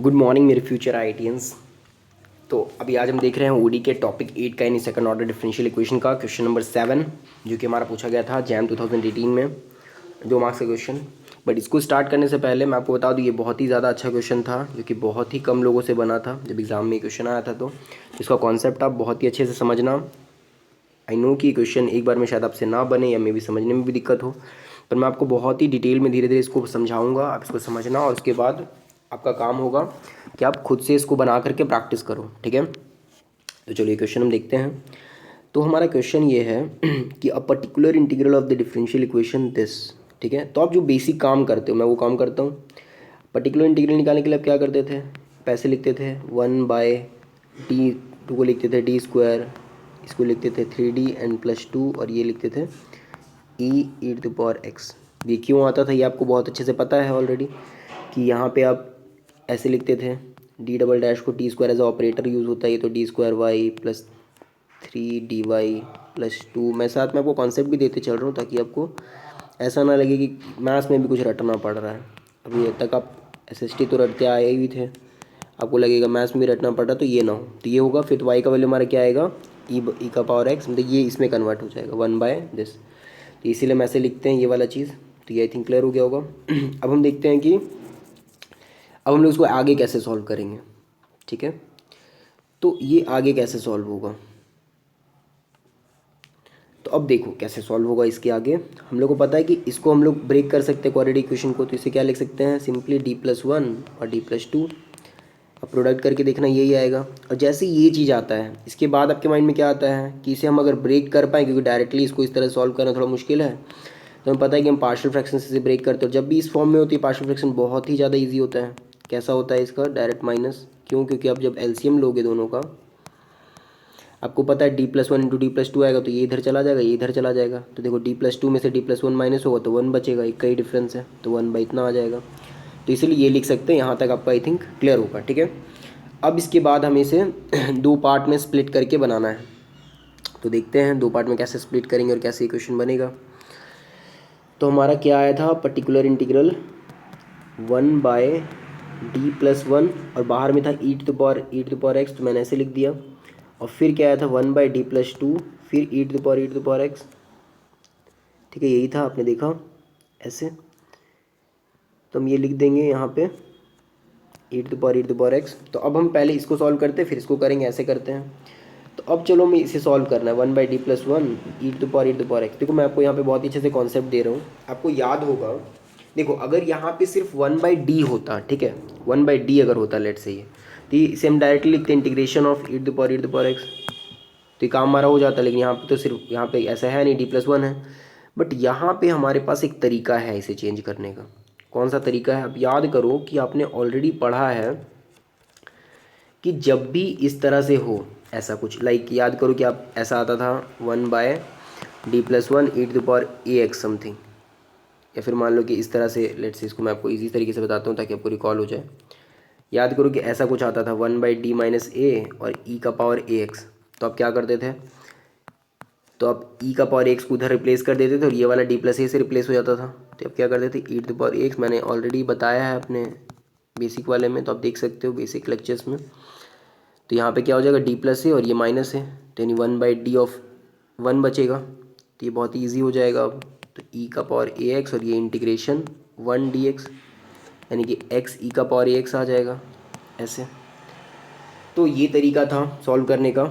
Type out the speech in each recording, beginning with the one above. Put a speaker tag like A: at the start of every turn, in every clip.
A: Good morning मेरे future IITians. तो अभी आज हम देख रहे हैं ओडी के टॉपिक 8 का यानी सेकंड ऑर्डर डिफरेंशियल इक्वेशन का क्वेश्चन नंबर 7, जो कि हमारा पूछा गया था जैम 2018 में 2 मार्क्स का क्वेश्चन। बट इसको स्टार्ट करने से पहले मैं आपको बता दूं ये बहुत ही ज़्यादा अच्छा क्वेश्चन था, जो कि बहुत ही कम लोगों से बना था। जब एग्ज़ाम में क्वेश्चन आया था तो इसका कॉन्सेप्ट आप बहुत ही अच्छे से समझना। आई नो कि क्वेश्चन एक बार में शायद आपसे ना बने या मे भी समझने में भी दिक्कत हो, पर मैं आपको बहुत ही डिटेल में धीरे धीरे इसको समझाऊंगा। आप इसको समझना और उसके बाद आपका काम होगा कि आप खुद से इसको बना करके प्रैक्टिस करो, ठीक है। तो चलिए क्वेश्चन हम देखते हैं। तो हमारा क्वेश्चन ये है कि a particular integral of the differential equation this, ठीक है। तो आप जो बेसिक काम करते हो मैं वो काम करता हूँ। पर्टिकुलर इंटीग्रल निकालने के लिए आप क्या करते थे, पैसे लिखते थे 1/d2 को लिखते थे d², इसको लिखते थे 3d n+2 और ये लिखते थे e⁻x। ये क्यों आता था ये आपको बहुत अच्छे से पता है ऑलरेडी, कि यहाँ पे आप ऐसे लिखते थे d डबल डैश को t² एज ऑपरेटर यूज़ होता है, ये तो d²y+3dy+2। मैं साथ में आपको कॉन्सेप्ट भी देते चल रहा हूँ ताकि आपको ऐसा ना लगे कि मैथ्स में भी कुछ रटना पड़ रहा है। अभी तक आप एसएसटी तो रटते आए ही थे, आपको लगेगा मैथ्स में भी रटना पड़ रहा, तो ये ना हो। तो ये होगा, फिर तो y का वैल्यू हमारा क्या आएगा e⁻x, मतलब ये इसमें कन्वर्ट हो जाएगा 1/this। तो इसीलिए हम ऐसे लिखते हैं ये वाला चीज़। तो ये आई थिंक क्लियर हो गया होगा। अब हम देखते हैं कि अब हम लोग इसको आगे कैसे सॉल्व करेंगे, ठीक है। तो ये आगे कैसे सॉल्व होगा, तो अब देखो कैसे सॉल्व होगा। इसके आगे हम लोग को पता है कि इसको हम लोग ब्रेक कर सकते हैं क्वाड्रेटिक इक्वेशन को। तो इसे क्या लिख सकते हैं, सिंपली d+1 और d+2। अब प्रोडक्ट करके देखना यही आएगा। और जैसे ये चीज़ आता है इसके बाद आपके माइंड में क्या आता है कि इसे हम अगर ब्रेक कर पाएँ, क्योंकि डायरेक्टली इसको इस तरह सॉल्व करना थोड़ा मुश्किल है, तो हमें पता है कि हम पार्शियल फ्रैक्शन से ब्रेक करते हैं। जब भी इस फॉर्म में होती है पार्शियल फ्रैक्शन बहुत ही ज़्यादा ईजी होता है। कैसा होता है इसका, डायरेक्ट माइनस। क्यों, क्योंकि आप जब एलसीएम लोगे दोनों का, आपको पता है d+1 इंटू d+2 आएगा, तो ये इधर चला जाएगा, ये इधर चला जाएगा। तो देखो d+2 में से d+1 माइनस होगा तो 1 बचेगा, एक का ही डिफरेंस है, तो 1 इतना आ जाएगा। तो इसलिए ये लिख सकते हैं। यहाँ तक आपका आई थिंक क्लियर होगा, ठीक है। अब इसके बाद हमें इसे 2 पार्ट में स्प्लिट करके बनाना है। तो देखते हैं 2 पार्ट में कैसे स्प्लिट करेंगे और कैसे इक्वेशन बनेगा। तो हमारा क्या आया था, पर्टिकुलर इंटीग्रल 1/d+1 और बाहर में था e⁻x, तो मैंने ऐसे लिख दिया। और फिर क्या आया था 1/d+2, फिर e⁻x, ठीक है। यही था, आपने देखा ऐसे। तो हम ये लिख देंगे यहाँ पे e⁻x। तो अब हम पहले इसको सॉल्व करते हैं फिर इसको करेंगे, ऐसे करते हैं। तो अब चलो मैं इसे सॉल्व करना है 1/d+1 e⁻x। देखो मैं आपको यहाँ पे बहुत ही अच्छे से कॉन्सेप्ट दे रहा हूँ, आपको याद होगा। देखो अगर यहाँ पे सिर्फ 1/d होता, ठीक है, 1/d अगर होता लेट से ये, तो इसे हम डायरेक्टली लिखते हैं इंटीग्रेशन ऑफ e⁻x, तो ये काम हमारा हो जाता है। लेकिन यहाँ पे तो सिर्फ यहाँ पे ऐसा है नहीं, d+1 है। बट यहाँ पे हमारे पास एक तरीका है इसे चेंज करने का। कौन सा तरीका है, आप याद करो कि आपने ऑलरेडी पढ़ा है कि जब भी इस तरह से हो ऐसा कुछ, लाइक याद करो कि आप ऐसा आता था 1/d+1 e⁻ax समथिंग, या फिर मान लो कि इस तरह से, लेट्स से इसको मैं आपको इजी तरीके से बताता हूँ ताकि आपको रिकॉल हो जाए। याद करो कि ऐसा कुछ आता था 1/d-a और e⁻ax। तो आप क्या करते थे, तो आप e⁻x को उधर रिप्लेस कर देते थे और ये वाला d+a से रिप्लेस हो जाता था। तो आप क्या करते थे, e⁻x, मैंने ऑलरेडी बताया है अपने बेसिक वाले में, तो आप देख सकते हो बेसिक लेक्चर्स में। तो यहाँ पे क्या हो जाएगा, d+a और ये माइनस है, तो यानी 1/d ऑफ 1 बचेगा। तो ये बहुत ईजी हो जाएगा अब। तो e⁻ax और ये इंटीग्रेशन 1 dx, यानी कि x e⁻ax आ जाएगा ऐसे। तो ये तरीका था सॉल्व करने का।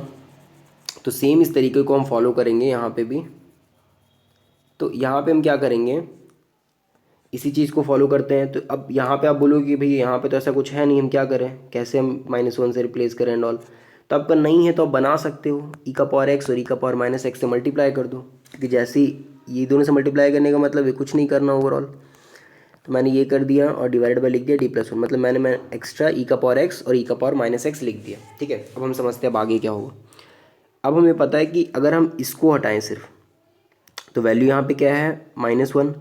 A: तो सेम इस तरीके को हम फॉलो करेंगे यहाँ पे भी। तो यहाँ पे हम क्या करेंगे, इसी चीज़ को फॉलो करते हैं। तो अब यहाँ पे आप बोलोगे कि भाई यहाँ पे तो ऐसा कुछ है नहीं, हम क्या करें, कैसे हम -1 से रिप्लेस करें एंड ऑल। तो आपका नहीं है तो आप बना सकते हो, e⁻x और e⁻−x से मल्टीप्लाई कर दो, क्योंकि जैसे ही ये दोनों से मल्टीप्लाई करने का मतलब है कुछ नहीं करना ओवरऑल। तो मैंने ये कर दिया और डिवाइड बाय लिख दिया d+1, मतलब मैं एक्स्ट्रा e⁻x और e⁻−x लिख दिया, ठीक है। अब हम समझते हैं अब आगे क्या होगा। अब हमें पता है कि अगर हम इसको हटाएं सिर्फ, तो वैल्यू यहाँ पे क्या है -1,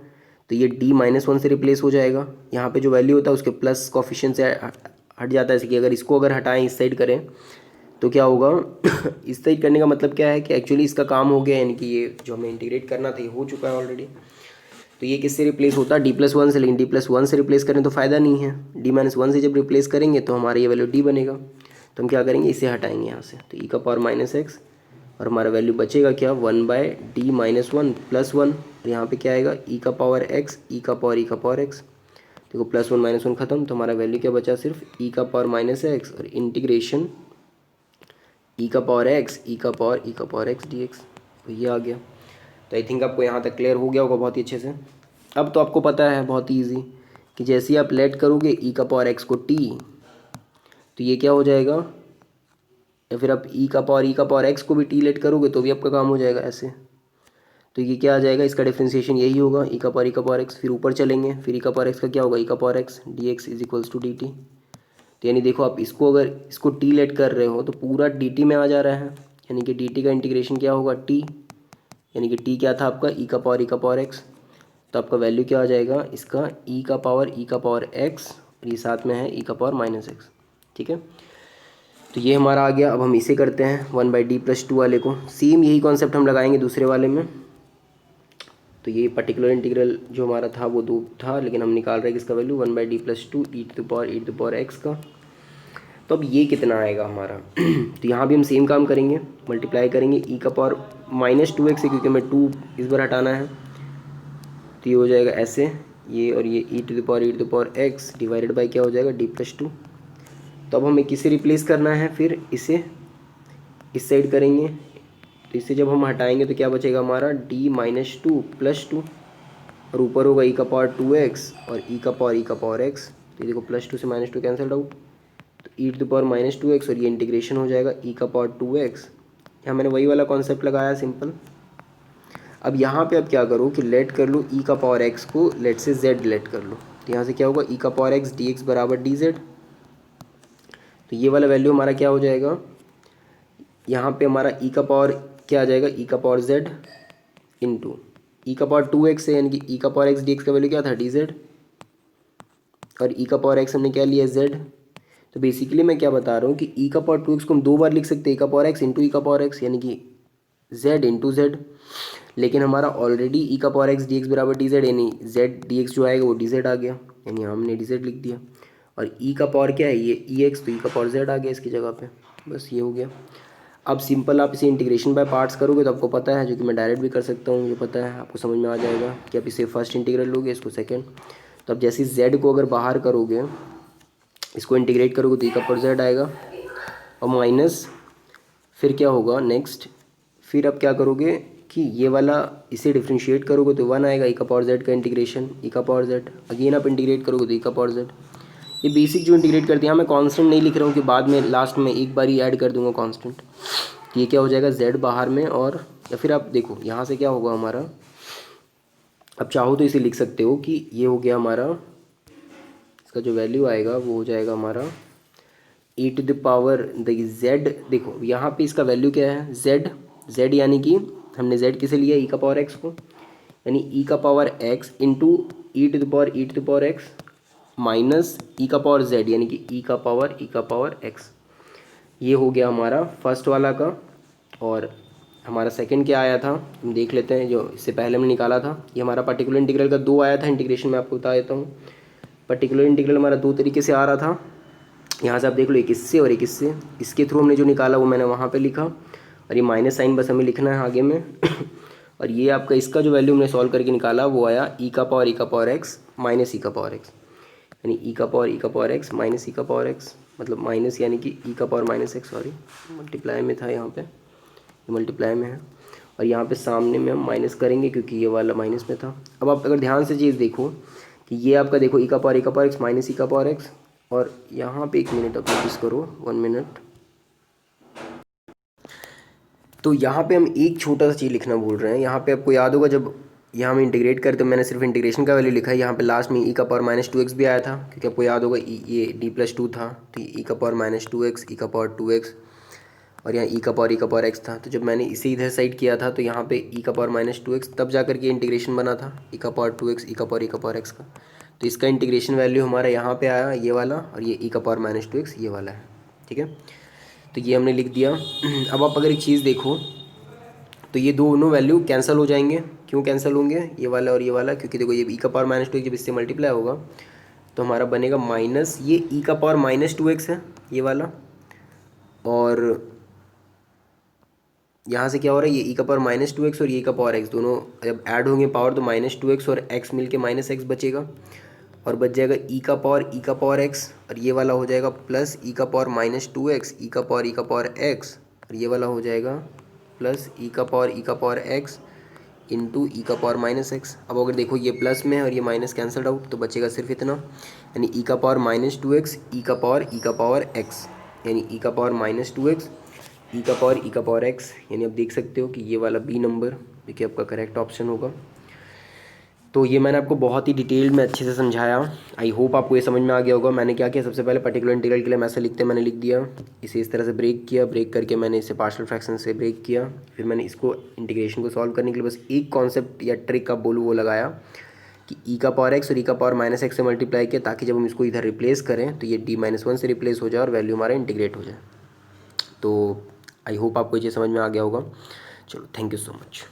A: तो ये d-1 से रिप्लेस हो जाएगा। यहाँ पे जो वैल्यू होता है उसके प्लस कोफिशिएंट से हट जाता है। जैसे कि अगर इसको अगर हटाएं इस साइड करें तो क्या होगा इस साइड करने का मतलब क्या है कि एक्चुअली इसका काम हो गया, यानी कि ये जो हमें इंटीग्रेट करना था ये हो चुका है ऑलरेडी। तो ये किससे रिप्लेस होता है, d+1 से, लेकिन d+1 से रिप्लेस करें तो फ़ायदा नहीं है, d-1 से जब रिप्लेस करेंगे तो हमारा ये वैल्यू d बनेगा। तो हम क्या करेंगे, इसे हटाएंगे यहाँ से, तो e⁻⁻x और हमारा वैल्यू बचेगा क्या, 1/d-1 +1, और यहाँ पे क्या आएगा e⁻x e⁻x। देखो +1 -1 ख़त्म, तो हमारा वैल्यू क्या बचा, सिर्फ e⁻x और इंटीग्रेशन e⁻x dx, तो ये आ गया। तो आई थिंक आपको यहाँ तक क्लियर हो गया होगा बहुत ही अच्छे से। अब तो आपको पता है बहुत ही ईजी कि जैसे ही आप लेट करोगे e⁻x को t, तो ये क्या हो जाएगा, या फिर आप e⁻x को भी t लेट करोगे तो भी आपका काम हो जाएगा ऐसे। तो ये क्या आ जाएगा, इसका डिफ्रेंसिएशन यही होगा e⁻x, फिर ऊपर चलेंगे, फिर e⁻x का क्या होगा e⁻x dx = dt। तो यानी देखो आप इसको अगर इसको t लेट कर रहे हो तो पूरा dt में आ जा रहा है, यानी कि dt का इंटीग्रेशन क्या होगा t, यानी कि t क्या था आपका e⁻x, तो आपका वैल्यू क्या आ जाएगा इसका e⁻x, और ये साथ में है e⁻x। ठीक है, तो ये हमारा आ गया। अब हम इसे करते हैं 1/d+2 वाले को, सेम यही कॉन्सेप्ट हम लगाएंगे दूसरे वाले में। तो ये पर्टिकुलर इंटीग्रल जो हमारा था वो 2 था, लेकिन हम निकाल रहे हैं किसका वैल्यू 1/d+2 e⁻x का। तो अब ये कितना आएगा हमारा तो यहाँ भी हम सेम काम करेंगे, मल्टीप्लाई करेंगे e⁻−2x से, क्योंकि हमें 2 इस बार हटाना है, तो ये हो जाएगा ऐसे, ये और ये e⁻x डिवाइडेड बाई क्या हो जाएगा d+2। तो अब हमें किसे रिप्लेस करना है, फिर इसे इस साइड करेंगे, तो इसे जब हम हटाएंगे तो क्या बचेगा हमारा d-2 +2, और ऊपर होगा e⁻2x और e⁻x। तो ये देखो +2 से -2 कैंसल्ड आउट, तो e⁻−2x और ये इंटीग्रेशन हो जाएगा e⁻2x। यहाँ मैंने वही वाला कॉन्सेप्ट लगाया सिंपल। अब यहाँ पे अब क्या करो कि लेट कर लो e⁻x को, लेट से z लेट कर लो, तो यहाँ से क्या होगा e⁻x dx = dz। तो ये वाला वैल्यू हमारा क्या हो जाएगा, यहाँ पे हमारा क्या आ जाएगा e⁻z इंटू e⁻2x है, यानी कि e⁻x dx का वैल्यू क्या था dz, और e⁻x हमने क्या लिया z। तो बेसिकली मैं क्या बता रहा हूँ कि e⁻2x को हम 2 बार लिख सकते हैं, e⁻x इंटू e⁻x, यानी कि z इंटू z, लेकिन हमारा ऑलरेडी e⁻x dx = dz, यानी z dx जो आएगा वो dz आ गया, यानी हमने dz लिख दिया, और e का पावर क्या है ये ex, तो e का पावर z आ गया इसकी जगह पे, बस ये हो गया। अब सिंपल आप इसे इंटीग्रेशन बाय पार्ट्स करोगे तो आपको पता है, जो कि मैं डायरेक्ट भी कर सकता हूँ, मुझे पता है, आपको समझ में आ जाएगा कि आप इसे फर्स्ट इंटीग्रल लोगे, इसको सेकंड। तो अब जैसे z को अगर बाहर करोगे, इसको इंटीग्रेट करोगे तो e का पावर z आएगा, और माइनस फिर क्या होगा नेक्स्ट, फिर आप क्या करोगे कि ये वाला इसे डिफ्रेंशिएट करोगे तो 1 आएगा, e का पावर z का इंटीग्रेशन e का पावर z, अगेन आप इंटीग्रेट करोगे तो e का पावर z। ये बेसिक जो इंटीग्रेट करते हैं, मैं कांस्टेंट नहीं लिख रहा हूँ कि बाद में लास्ट में एक बार ही ऐड कर दूंगा कांस्टेंट। तो ये क्या हो जाएगा z बाहर में, और या फिर आप देखो यहाँ से क्या होगा हमारा, अब चाहो तो इसे लिख सकते हो कि ये हो गया हमारा, इसका जो वैल्यू आएगा वो हो जाएगा हमारा e⁻, देखिए z, देखो यहाँ पे इसका वैल्यू क्या है z, यानी कि हमने z किसे लिया e का पावर x को, यानी e का power x into e⁻x minus e का पावर z, यानी कि e का पावर x। ये हो गया हमारा फर्स्ट वाला का। और हमारा सेकंड क्या आया था हम देख लेते हैं, जो इससे पहले हमने निकाला था, ये हमारा पर्टिकुलर इंटीग्रल का 2 आया था इंटीग्रेशन में, आपको बता देता हूँ। पर्टिकुलर इंटीग्रल हमारा 2 तरीके से आ रहा था, यहाँ से आप देख लो, एक इससे और एक इससे, इसके थ्रू हमने जो निकाला वो मैंने वहाँ पे लिखा, और ये माइनस साइन बस हमें लिखना है आगे में और ये आपका इसका जो वैल्यू हमने सॉल्व करके निकाला वो आया e का पावर x माइनस e का पावर x, यानी e का पावर x माइनस e का पावर x, मतलब माइनस यानी कि e का power minus x, sorry multiply में था, यहाँ पे ये मल्टीप्लाई में है, और यहाँ पे सामने में हम माइनस करेंगे क्योंकि ये वाला माइनस में था। अब आप अगर ध्यान से चीज़ देखो कि ये आपका देखो e का पावर x माइनस e का पावर x, और यहाँ पे 1 मिनट आप नोटिस करो, 1 मिनट, तो यहाँ पे हम एक छोटा सा चीज़ लिखना भूल रहे हैं। यहाँ पे आपको याद होगा जब यहाँ हम इंटीग्रेट करते मैंने सिर्फ इंटीग्रेशन का वैल्यू लिखा है, यहाँ पे लास्ट में e का पावर -2x भी आया था, क्योंकि आपको याद होगा ये d+2 था, तो e का पावर -2x e का पावर 2x, और यहाँ e का पावर x था। तो जब मैंने इसे इधर साइड किया था तो यहाँ पे e का पावर -2x, तब जा करके इंटीग्रेशन बना था e का पावर 2x e का पावर x का। तो इसका इंटीग्रेशन वैल्यू हमारा यहाँ पे आया ये वाला, और ये e का पावर -2x ये वाला है, ठीक है। तो ये हमने लिख दिया। अब आप अगर एक चीज़ देखो तो ये दोनों वैल्यू कैंसिल हो जाएंगे, क्यों कैंसिल होंगे ये वाला और ये वाला, क्योंकि देखो ये e का पावर -2x जब इससे मल्टीप्लाई होगा तो हमारा बनेगा माइनस ये e का पावर -2x है ये वाला, और यहाँ से क्या हो रहा है ये e का पावर -2x और ये का पावर x दोनों जब ऐड होंगे पावर तो -2x और x मिलके -x बचेगा, और बच जाएगा e का पावर x, और ये वाला हो जाएगा प्लस e का पावर -2x e का पावर x, और ये वाला हो जाएगा प्लस e का पावर x इंटू ई का पावर -x। अब अगर देखो ये प्लस में है और ये माइनस कैंसल्ड आउट तो बचेगा सिर्फ इतना, यानी e का पावर -2x e का पावर x, यानी e का पावर -2x e का पावर x, यानी आप देख सकते हो कि ये वाला बी नंबर देखिए आपका करेक्ट ऑप्शन होगा। तो ये मैंने आपको बहुत ही डिटेल में अच्छे से समझाया, आई होप आपको ये समझ में आ गया होगा। मैंने क्या किया, सबसे पहले पर्टिकुलर इंटीग्रल के लिए ऐसा लिखते मैंने लिख दिया, इसे इस तरह से ब्रेक किया, ब्रेक करके मैंने इसे पार्शियल फ्रैक्शन से ब्रेक किया, फिर मैंने इसको इंटीग्रेशन को सॉल्व करने के लिए बस एक कॉन्सेप्ट या ट्रिक आप बोलूँ वो लगाया कि e का पावर x और e का पावर -x से मल्टीप्लाई किया, ताकि जब हम इसको इधर रिप्लेस करें तो ये d-1 से रिप्लेस हो जाए और वैल्यू हमारा इंटीग्रेट हो जाए। तो आई होप आपको ये समझ में आ गया होगा। चलो, थैंक यू सो मच।